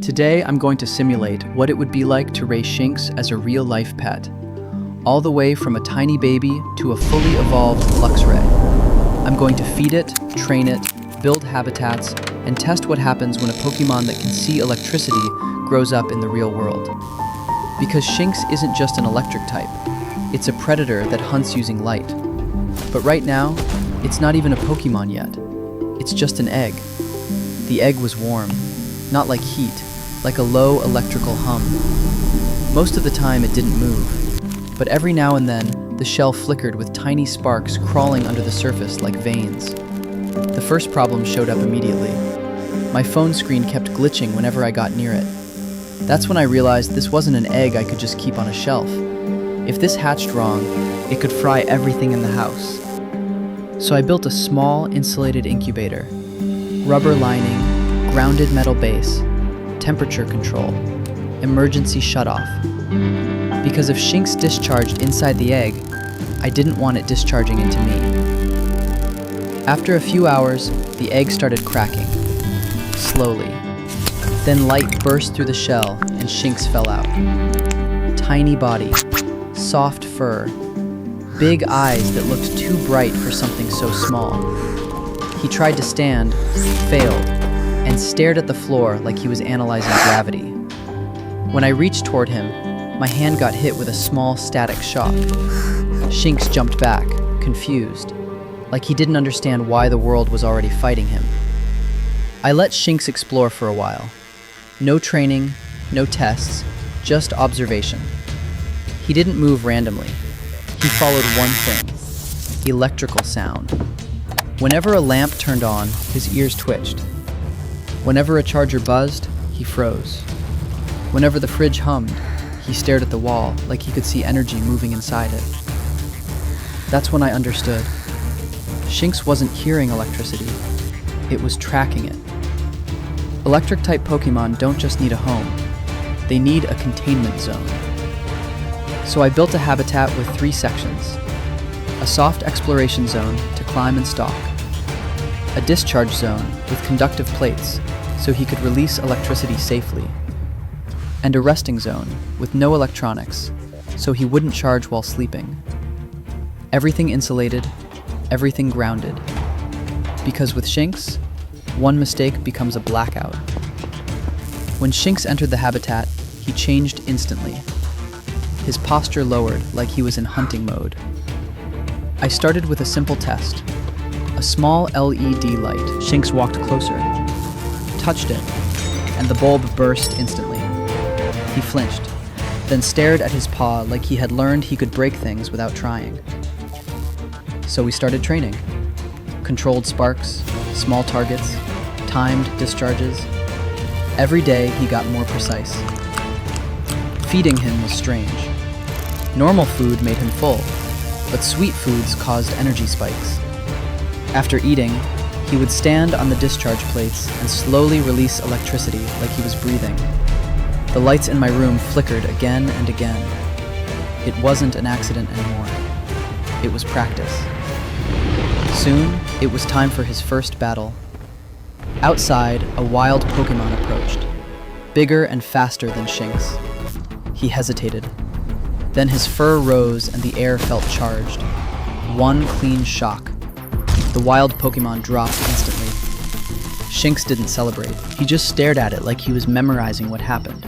Today, I'm going to simulate what it would be like to raise Shinx as a real-life pet, all the way from a tiny baby to a fully evolved Luxray. I'm going to feed it, train it, build habitats, and test what happens when a Pokémon that can see electricity grows up in the real world. Because Shinx isn't just an electric type, it's a predator that hunts using light. But right now, it's not even a Pokémon yet. It's just an egg. The egg was warm, not like heat, like a low electrical hum. Most of the time it didn't move, but every now and then the shell flickered with tiny sparks crawling under the surface like veins. The first problem showed up immediately. My phone screen kept glitching whenever I got near it. That's when I realized this wasn't an egg I could just keep on a shelf. If this hatched wrong, it could fry everything in the house. So I built a small insulated incubator. Rubber lining, grounded metal base, temperature control, emergency shutoff. Because if Shinx discharged inside the egg, I didn't want it discharging into me. After a few hours, the egg started cracking, slowly. Then light burst through the shell and Shinx fell out. Tiny body, soft fur, big eyes that looked too bright for something so small. He tried to stand, failed, and stared at the floor like he was analyzing gravity. When I reached toward him, my hand got hit with a small static shock. Shinx jumped back, confused, like he didn't understand why the world was already fighting him. I let Shinx explore for a while. No training, no tests, just observation. He didn't move randomly. He followed one thing: electrical sound. Whenever a lamp turned on, his ears twitched. Whenever a charger buzzed, he froze. Whenever the fridge hummed, he stared at the wall like he could see energy moving inside it. That's when I understood. Shinx wasn't hearing electricity, it was tracking it. Electric-type Pokémon don't just need a home, they need a containment zone. So I built a habitat with 3 sections: a soft exploration zone to climb and stalk, a discharge zone with conductive plates so he could release electricity safely, and a resting zone with no electronics so he wouldn't charge while sleeping. Everything insulated, everything grounded. Because with Shinx, one mistake becomes a blackout. When Shinx entered the habitat, he changed instantly. His posture lowered like he was in hunting mode. I started with a simple test. A small LED light. Shinx walked closer, touched it, and the bulb burst instantly. He flinched, then stared at his paw like he had learned he could break things without trying. So we started training. Controlled sparks, small targets, timed discharges. Every day he got more precise. Feeding him was strange. Normal food made him full, but sweet foods caused energy spikes. After eating, he would stand on the discharge plates and slowly release electricity like he was breathing. The lights in my room flickered again and again. It wasn't an accident anymore. It was practice. Soon, it was time for his first battle. Outside, a wild Pokémon approached, bigger and faster than Shinx. He hesitated. Then his fur rose and the air felt charged. One clean shock. The wild Pokémon dropped instantly. Shinx didn't celebrate. He just stared at it like he was memorizing what happened.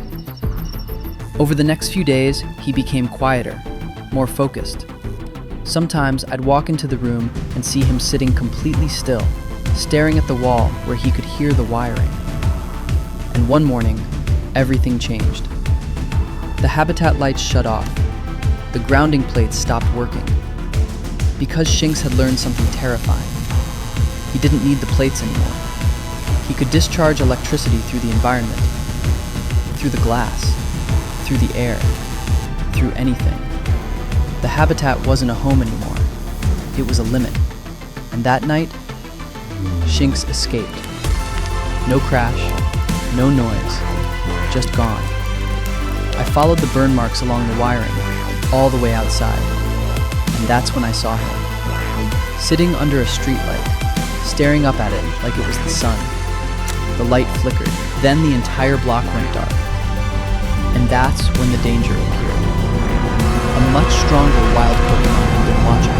Over the next few days, he became quieter, more focused. Sometimes I'd walk into the room and see him sitting completely still, staring at the wall where he could hear the wiring. And one morning, everything changed. The habitat lights shut off. The grounding plates stopped working. Because Shinx had learned something terrifying. He didn't need the plates anymore. He could discharge electricity through the environment, through the glass, through the air, through anything. The habitat wasn't a home anymore. It was a limit. And that night, Shinx escaped. No crash, no noise, just gone. I followed the burn marks along the wiring, all the way outside. And that's when I saw him. Sitting under a streetlight, staring up at it like it was the sun. The light flickered, Then the entire block went dark. And that's when the danger appeared. A much stronger wild Pokémon had been watching.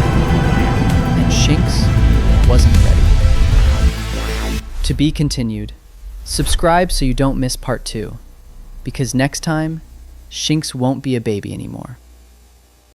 And Shinx wasn't ready. To be continued. Subscribe so you don't miss part 2. Because next time, Shinx won't be a baby anymore.